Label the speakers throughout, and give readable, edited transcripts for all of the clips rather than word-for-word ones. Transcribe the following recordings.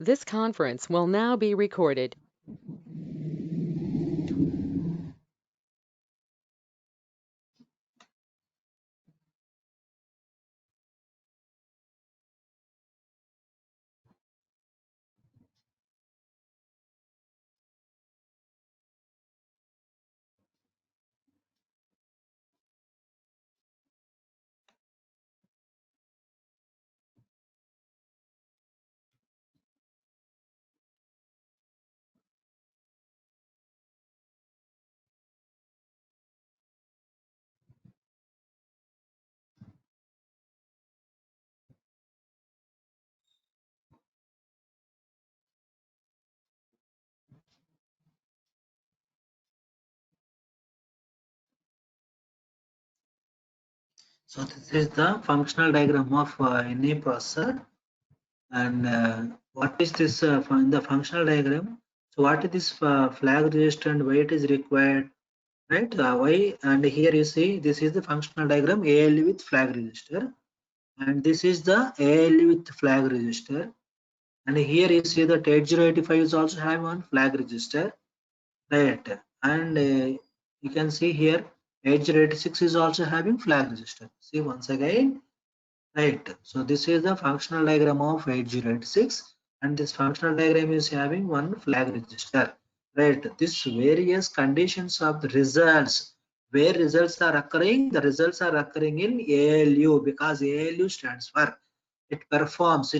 Speaker 1: This conference will now be recorded.
Speaker 2: So this is the functional diagram of NA processor, and what is this the functional diagram? So what is this flag register and why it is required, right? Why, and here you see this is the functional diagram ALU with flag register, and this is the ALU with flag register, and here you see that 8085 is also having one flag register, right? And you can see here 8086 is also having flag register. See once again. Right. So this is the functional diagram of 8086, and this functional diagram is having one flag register. Right. This various conditions of the results, where results are occurring, the results are occurring in ALU, because ALU stands for it performs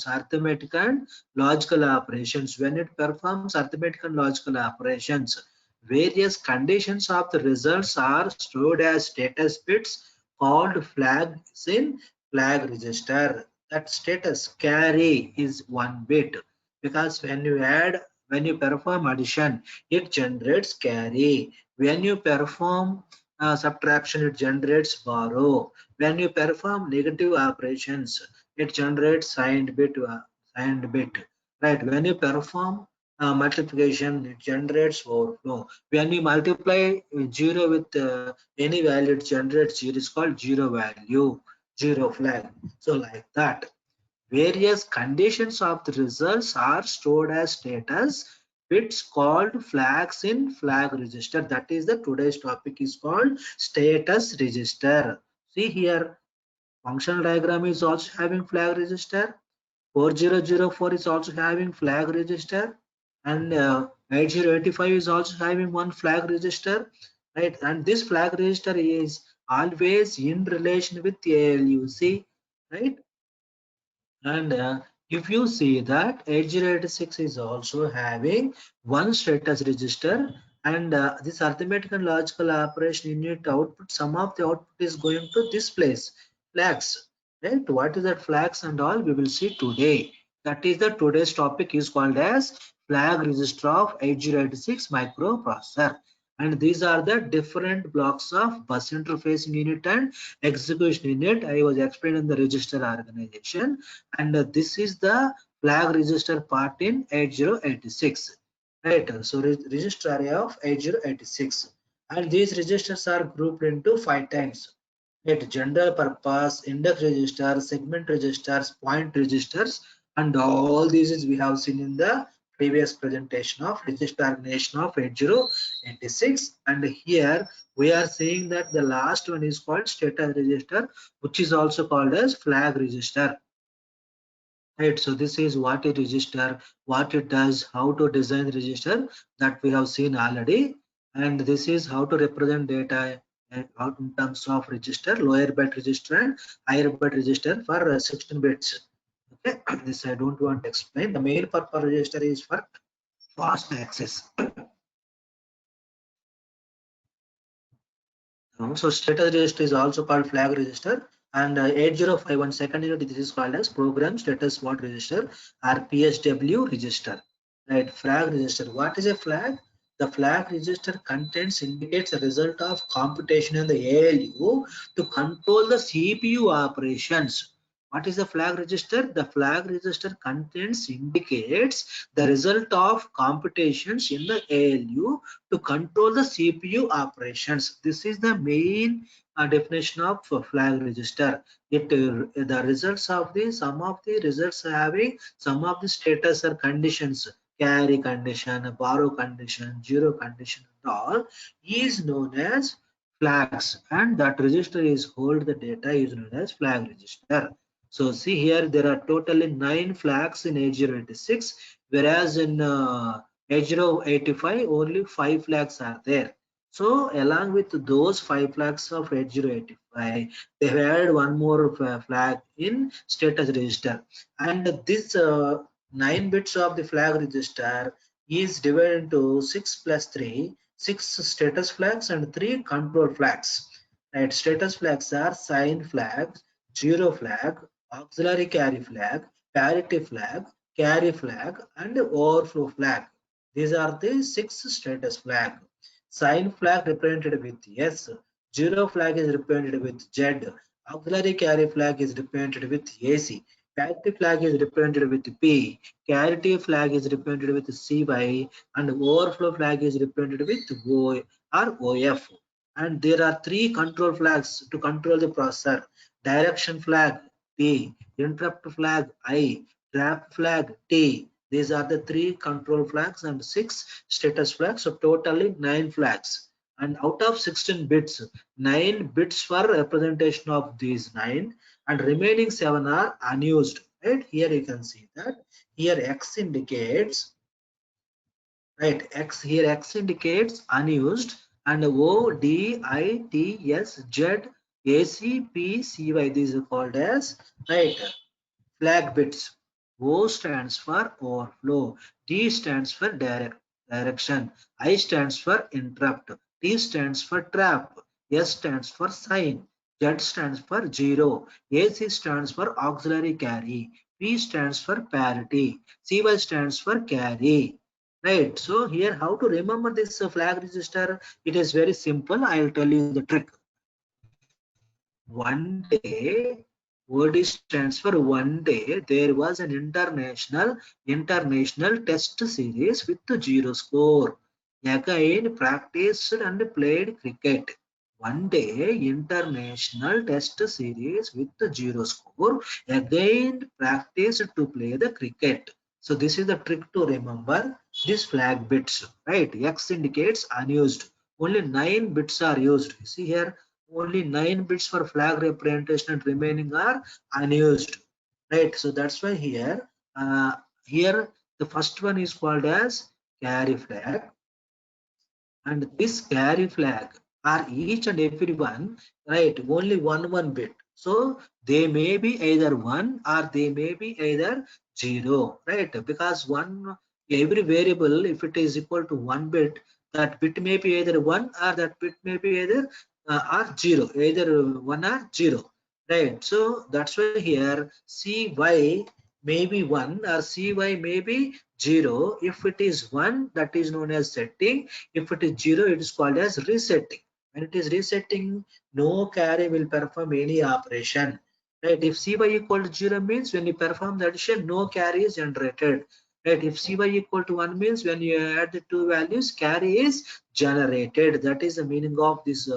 Speaker 2: arithmetic and logical operations. When it performs arithmetic and logical operations, various conditions of the results are stored as status bits called flags in flag register. That status carry is 1 bit, because when you perform addition, it generates carry. When you perform subtraction, it generates borrow. When you perform negative operations, it generates signed bit. Right. When you perform multiplication, it generates overflow. When you multiply 0 with any value, it generates 0, is called zero value, zero flag. So like that, various conditions of the results are stored as status bits called flags in flag register. That is the today's topic is called status register. See here, functional diagram is also having flag register. 4004 is also having flag register, and 8085 is also having one flag register, right? And this flag register is always in relation with ALUC, right? And if you see that 8086 is also having one status register, and this arithmetic and logical operation unit output, some of the output is going to this place, flags, right? What is that flags and all we will see today. That is the today's topic is called as flag register of 8086 microprocessor. And these are the different blocks of bus interfacing unit and execution unit. I was explaining the register organization, and this is the flag register part in 8086, right? So register area of 8086, and these registers are grouped into 5 types, right? General purpose, index register, segment registers, point registers, and all these is we have seen in the previous presentation of register organization of 8086. And here we are seeing that the last one is called status register, which is also called as flag register. Right, so this is what a register, what it does, how to design the register, that we have seen already, and this is how to represent data out in terms of register, lower byte register and higher byte register for 16 bits. Okay, this I don't want to explain. The main purpose register is for fast access. So status register is also called flag register, and 8051 second unit, this is called as program status what register or PSW register. Right, flag register. What is a flag? The flag register contains indicates the result of computation in the ALU to control the CPU operations. What is the flag register? The flag register contains indicates the result of computations in the ALU to control the CPU operations. This is the main definition of flag register. The results of the some of the results having some of the status or conditions, carry condition, borrow condition, zero condition, and all is known as flags, and that register is hold the data is known as flag register. So see here, there are totally 9 flags in 8086, whereas in 8085 only 5 flags are there. So along with those 5 flags of 8085, they have added one more flag in status register, and this 9 bits of the flag register is divided into 6 plus 3, 6 status flags and 3 control flags. Right, status flags are sign flag, zero flag, auxiliary parity flag, carry flag, and overflow flag. These are the 6 status flag. Sign flag represented with S, zero flag is represented with Z, auxiliary carry flag is represented with AC, parity flag is represented with P, carry flag is represented with CY, and overflow flag is represented with O or OF. And there are 3 control flags to control the processor: direction flag T, interrupt flag I, trap flag T. These are the 3 control flags and 6 status flags. So totally 9 flags. And out of 16 bits, 9 bits for representation of these 9, and remaining 7 are unused. Right here you can see that here X indicates, right, X indicates unused, and O D I T S Z A C P C Y, these are called as, right, flag bits. O stands for overflow, D stands for direction, I stands for interrupt, T stands for trap, S stands for sign, Z stands for zero, AC stands for auxiliary carry, P stands for parity, CY stands for carry. Right. So here, how to remember this flag register? It is very simple. I'll tell you the trick. One day, OD stands for one day, there was an international test series with the zero score. Again, practiced and played cricket. One day, international test series with the zero score. Again, practiced to play the cricket. So this is the trick to remember these flag bits. Right? X indicates unused. Only 9 bits are used. You see here, only 9 bits for flag representation and remaining are unused, right? So that's why here here the first one is called as carry flag, and this carry flag are each and every one, right, only one bit. So they may be either 1 or they may be either 0, right? Because one, every variable, if it is equal to 1 bit, that bit may be either 1 or that bit may be either or 0, either 1 or 0, right? So that's why here CY may be 1 or CY may be 0. If it is 1, that is known as setting. If it is 0, it is called as resetting. When it is resetting, no carry will perform any operation. Right? If CY equal to 0 means when you perform the addition, no carry is generated. Right? If CY equal to 1 means when you add the two values, carry is generated. That is the meaning of this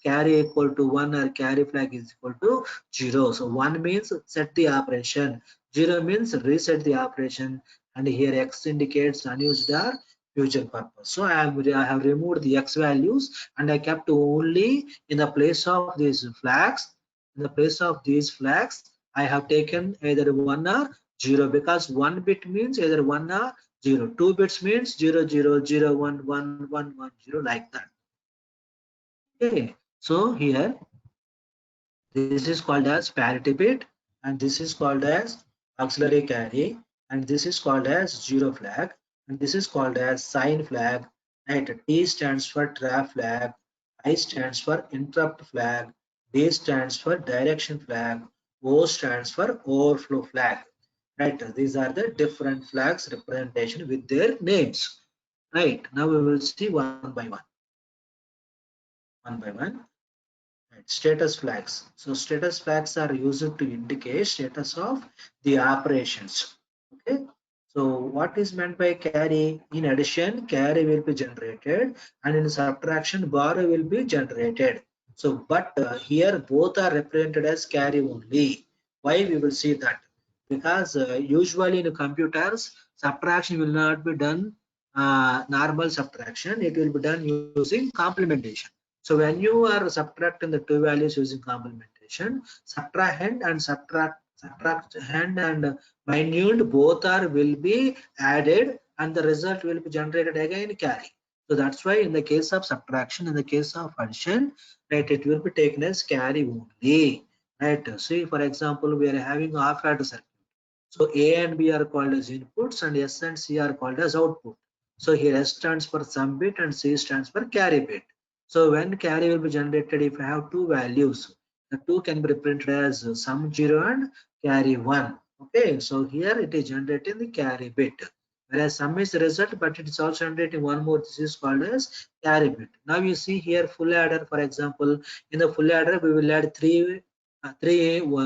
Speaker 2: carry equal to 1 or carry flag is equal to 0. So 1 means set the operation, 0 means reset the operation, and here X indicates unused or future purpose. So I have removed the X values and I kept only in the place of these flags. In the place of these flags, I have taken either 1 or 0, because 1 bit means either 1 or 0. 2 bits means 0 0 0 1 1 1 1 0, like that. Okay. So here this is called as parity bit, and this is called as auxiliary carry, and this is called as zero flag, and this is called as sign flag. Right? T stands for trap flag, I stands for interrupt flag, D stands for direction flag, O stands for overflow flag. Right? These are the different flags representation with their names. Right? Now we will see one by one. One by one. Right. status flags. So status flags are used to indicate status of the operations. Okay. So what is meant by carry? In addition, carry will be generated, and in subtraction, bar will be generated. So, but here both are represented as carry only. Why? We will see that. Because usually in computers, subtraction will not be done normal subtraction. It will be done using complementation. So when you are subtracting the two values using complementation, subtrahend and subtrahend and minute both are will be added, and the result will be generated again carry. So that's why in the case of subtraction, in the case of addition, right, it will be taken as carry only. Right. See, for example, we are having half adder circuit. So A and B are called as inputs, and S and C are called as output. So here S stands for sum bit and C stands for carry bit. So when carry will be generated, if I have two values, the two can be represented as sum 0 and carry 1. Okay, so here it is generating the carry bit. Whereas sum is the result, but it is also generating one more. This is called as carry bit. Now you see here full adder, for example, in the full adder we will add three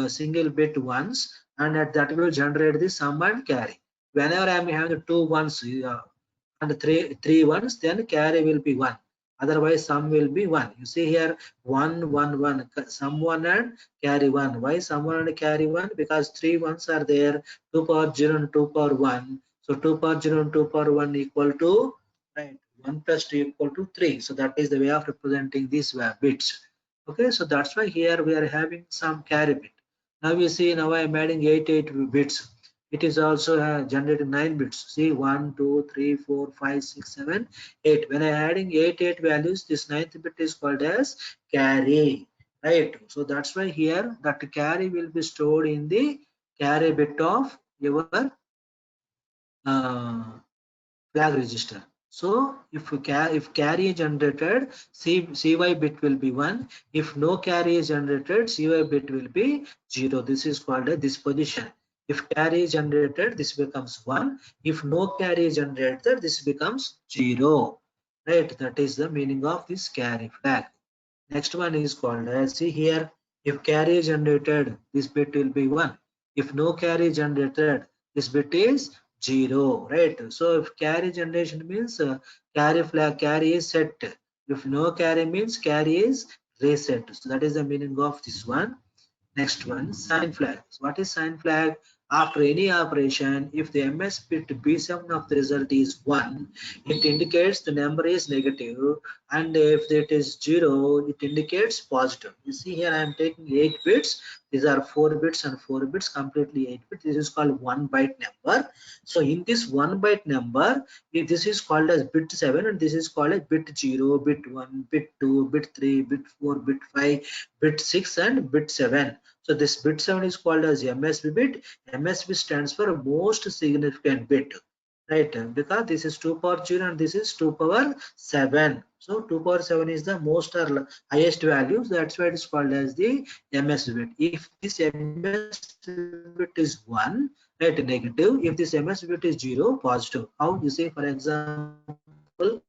Speaker 2: single bit ones, and that will generate the sum and carry. Whenever I am having the two ones and three ones, then carry will be 1. Otherwise, sum will be 1. You see here 1, 1, 1, sum 1 and carry 1. Why sum 1 and carry 1? Because three ones are there, 2 power 0 and 2 power 1. So 2 power 0 and 2 power 1 equal to, right, 1 plus 2 equal to 3. So that is the way of representing these bits. Okay, so that's why here we are having some carry bit. Now you see, now I am adding 8 bits. It is also generated 9 bits. See, 1, 2, 3, 4, 5, 6, 7, 8. When I am adding 8 values, this ninth bit is called as carry. Right. So that's why here that carry will be stored in the carry bit of your uh, flag register. So if carry is generated, cy bit will be 1. If no carry is generated, cy bit will be 0. This is called a disposition. If carry is generated, this becomes 1. If no carry is generated, this becomes 0. Right? That is the meaning of this carry flag. Next one is called as, see here, if carry is generated, this bit will be 1. If no carry is generated, this bit is 0. Right? So if carry generation means carry is set. If no carry means carry is reset. So that is the meaning of this one. Next one, sign flag. So what is sign flag? After any operation, if the MS bit B7 of the result is 1, it indicates the number is negative, and if it is 0, it indicates positive. You see here I am taking 8 bits. These are 4 bits and 4 bits, completely 8 bits. This is called 1 byte number. So in this 1 byte number, this is called as bit 7, and this is called as bit 0, bit 1, bit 2, bit 3, bit 4, bit 5, bit 6, and bit 7. So this bit 7 is called as MSB bit. MSB stands for most significant bit, right? Because this is 2 power 0 and this is 2 power 7. So 2 power 7 is the most or highest value. So that's why it is called as the MSB bit. If this MSB bit is 1, right, negative. If this MSB bit is 0, positive. How? You say, for example,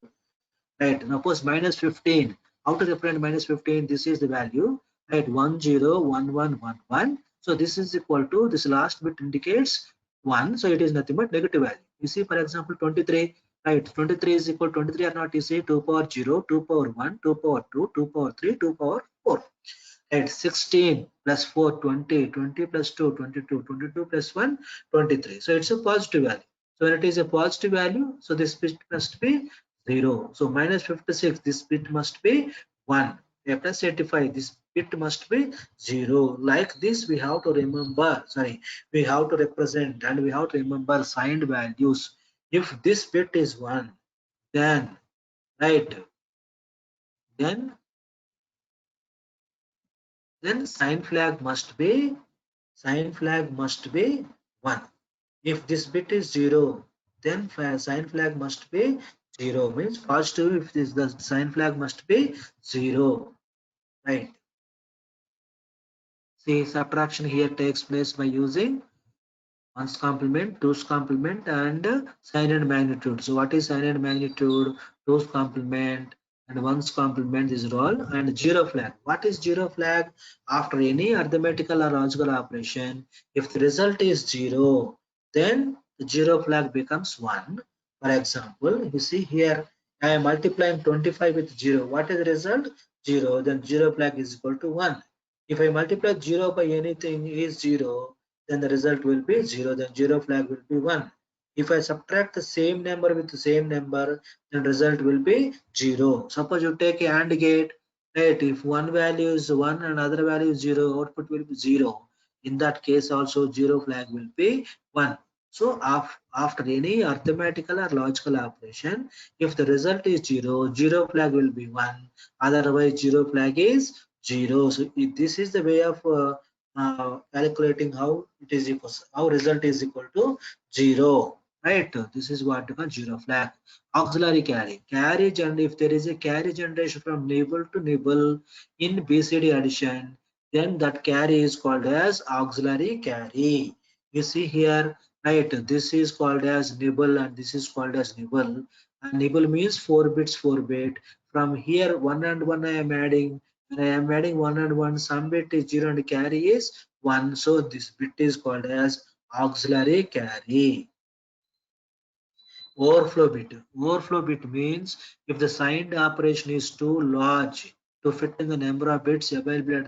Speaker 2: right, now suppose minus 15. How to represent minus 15? This is the value, right? 1 0 1 1 1 1. So this is equal to, this last bit indicates 1, so it is nothing but negative value. You see, for example, 23, right? 23 is equal to 23 or not? You see 2 power 0, 2 power 1, 2 power 2, 2 power 3, 2 power 4. Right, 16 plus 4, 20, 20 plus 2, 22, 22 plus 1, 23. So it's a positive value. So when it is a positive value, so this bit must be 0. So minus 56, this bit must be 1. Plus 85, this bit must be 0. Like this, we have to remember, we have to represent, and we have to remember signed values. If this bit is 1, then, right, then sign flag must be 1. If this bit is 0, then sign flag must be 0. Means positive. If this, the sign flag must be 0. Right. See, subtraction here takes place by using 1's complement, 2's complement, and sign and magnitude. So what is sign and magnitude? 2's complement, and ones complement this role. And zero flag. What is zero flag? After any arithmetical or logical operation, if the result is zero, then the zero flag becomes one. For example, you see here, I am multiplying 25 with zero. What is the result? Zero. Then zero flag is equal to one. If I multiply zero by anything is zero, then the result will be zero. Then zero flag will be one. If I subtract the same number with the same number, then result will be zero. Suppose you take a AND gate, right? If one value is one and other value is zero, output will be zero. In that case, also zero flag will be one. So after any arithmetical or logical operation, if the result is zero, zero flag will be one. Otherwise, zero flag is zero. So this is the way of calculating how it is equal, how result is equal to zero. Right, this is what you call zero flag. Auxiliary carriage, and if there is a carry generation from nibble to nibble in BCD addition, then that carry is called as auxiliary carry. You see here, right, this is called as nibble and this is called as nibble. And nibble means 4 bits 4 bit. From here 1 and 1 I am adding, and I am adding 1 and 1, some bit is 0 and carry is 1. So this bit is called as auxiliary carry. Overflow bit. Overflow bit means if the signed operation is too large to fit in the number of bits available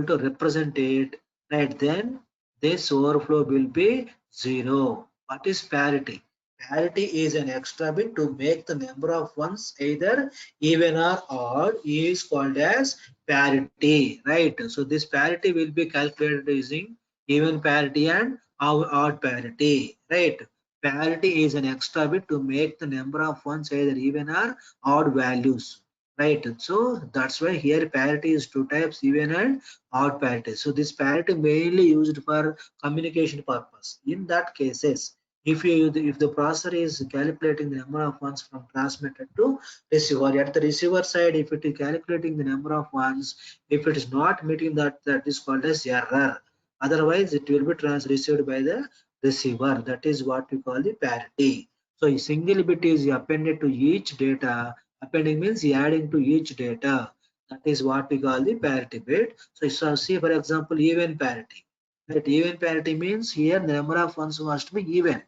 Speaker 2: to represent it, right? Then this overflow will be zero. What is parity? Parity is an extra bit to make the number of ones either even or odd is called as parity, right? So this parity will be calculated using even parity and odd parity, right? Parity is an extra bit to make the number of ones either even or odd values, right? So that's why here parity is two types, even and odd parity. So this parity mainly used for communication purpose. In that cases, if the processor is calculating the number of ones from transmitter to receiver, at the receiver side, if it is calculating the number of ones, if it is not meeting that, that is called as error. Otherwise, it will be received by the receiver. That is what we call the parity. So a single bit is appended to each data. Appending means adding to each data. That is what we call the parity bit. So see for example even parity. Right? Even parity means here the number of ones must be even.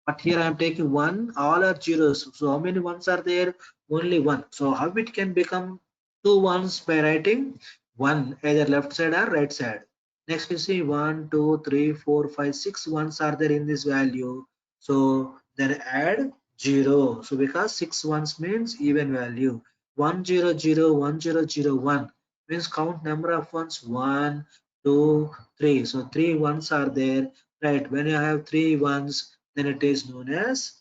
Speaker 2: But here I am taking one, all are zeros. So how many ones are there? Only one. So how it can become two ones by writing one either left side or right side. Next you see 1, 2, 3, 4, 5, 6 ones are there in this value. So then add 0. So because 6 ones means even value. 1, 0, 0, 1, 0, 0, 1 means count number of ones 1, 2, 3. So 3 ones are there. Right. When you have 3 ones, then it is known as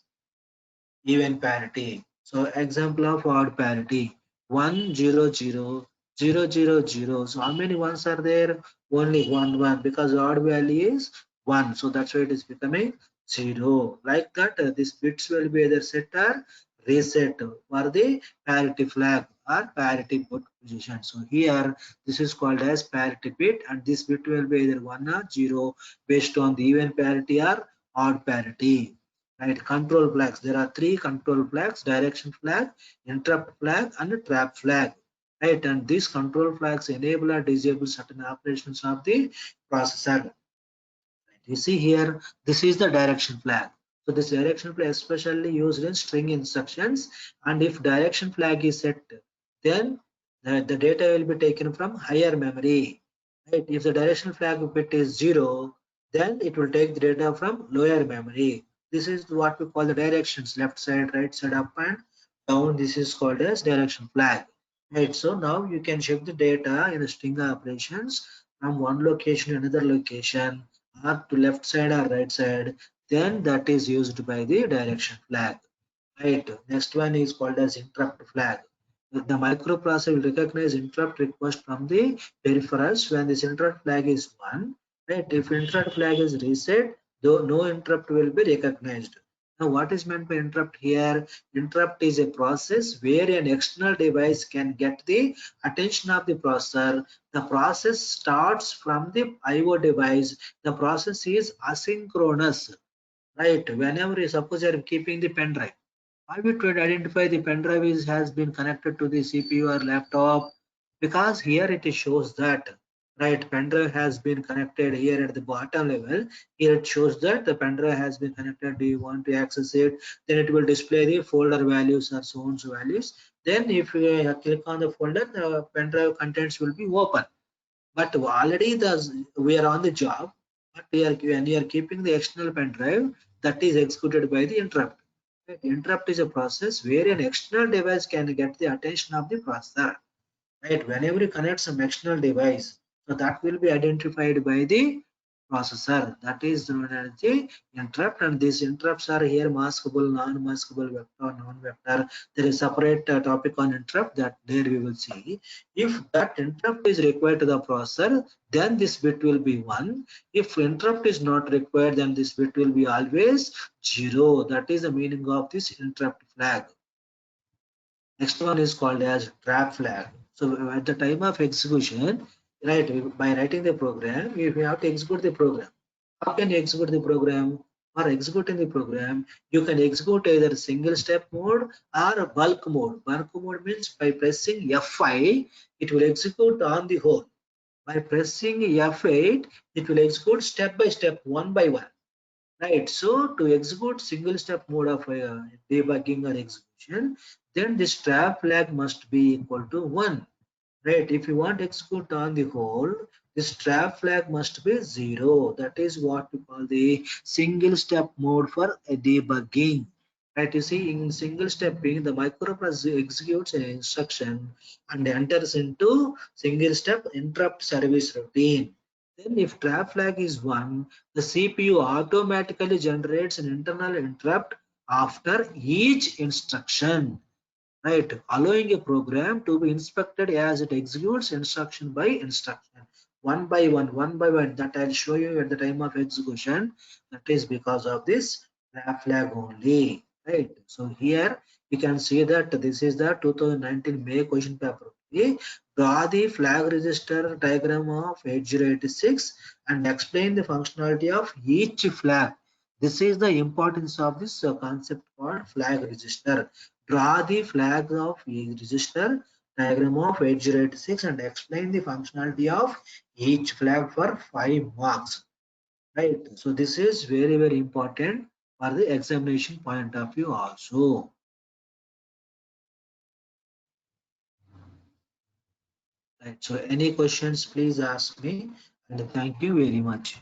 Speaker 2: even parity. So example of odd parity 1 0 0 0 0 0. So how many ones are there? Only one because odd value is 1. So that's why it is becoming 0. Like that, these bits will be either set or reset for the parity flag or parity put position. So here this is called as parity bit, and this bit will be either 1 or 0 based on the even parity or odd parity. Right, control flags. There are three control flags: direction flag, interrupt flag, and trap flag. Right, and these control flags enable or disable certain operations of the processor. Right. You see here, this is the direction flag. So this direction flag is especially used in string instructions, and if direction flag is set, then the data will be taken from higher memory. Right, if the direction flag bit is 0, then it will take the data from lower memory. This is what we call the directions: left side, right side, up and down. This is called as direction flag. Right, so now you can shift the data in the string operations from one location to another location, or to left side or right side. Then that is used by the direction flag. Right. Next one is called as interrupt flag. The microprocessor will recognize interrupt request from the peripherals when this interrupt flag is 1. Right. If interrupt flag is reset, though no interrupt will be recognized. Now, what is meant by interrupt here? Interrupt is a process where an external device can get the attention of the processor. The process starts from the IO device. The process is asynchronous. Right. Whenever you suppose you are keeping the pen drive. How it would identify the pen drive has been connected to the CPU or laptop? Because here it shows that, right, pen drive has been connected here at the bottom level. Here it shows that the pen drive has been connected. Do you want to access it? Then it will display the folder values or so on so values. Then if you click on the folder, the pen drive contents will be open. But already we are on the job, but when we are keeping the external pen drive, that is executed by the interrupt. Interrupt is a process where an external device can get the attention of the processor. Right? Whenever you connect some external device, so that will be identified by the processor. That is known as the interrupt, and these interrupts are here maskable, non-maskable, vector, non-vector. There is separate topic on interrupt that there we will see. If that interrupt is required to the processor, then this bit will be 1. If interrupt is not required, then this bit will be always 0. That is the meaning of this interrupt flag. Next one is called as trap flag. So at the time of execution, right, by writing the program, we have to execute the program. How can you execute the program? For executing the program, you can execute either single step mode or a bulk mode. Bulk mode means by pressing F5, it will execute on the whole. By pressing F8, it will execute step by step, one by one. Right, so to execute single step mode of debugging or execution, then this trap flag must be equal to 1. Right, if you want to execute on the whole, this trap flag must be 0. That is what we call the single step mode for debugging. Right, you see in single stepping, the microprocessor executes an instruction and enters into single step interrupt service routine. Then if trap flag is 1, the CPU automatically generates an internal interrupt after each instruction, right, allowing a program to be inspected as it executes instruction by instruction, one by one. That I'll show you at the time of execution. That is because of this trap flag only, right? So here you can see that this is the 2019 May question paper. Okay? Draw the flag register diagram of 8086 and explain the functionality of each flag. This is the importance of this concept called flag register. Draw the flag of a register diagram of 8086 and explain the functionality of each flag for 5 marks. Right. So this is very, very important for the examination point of view also. Right. So any questions, please ask me. And thank you very much.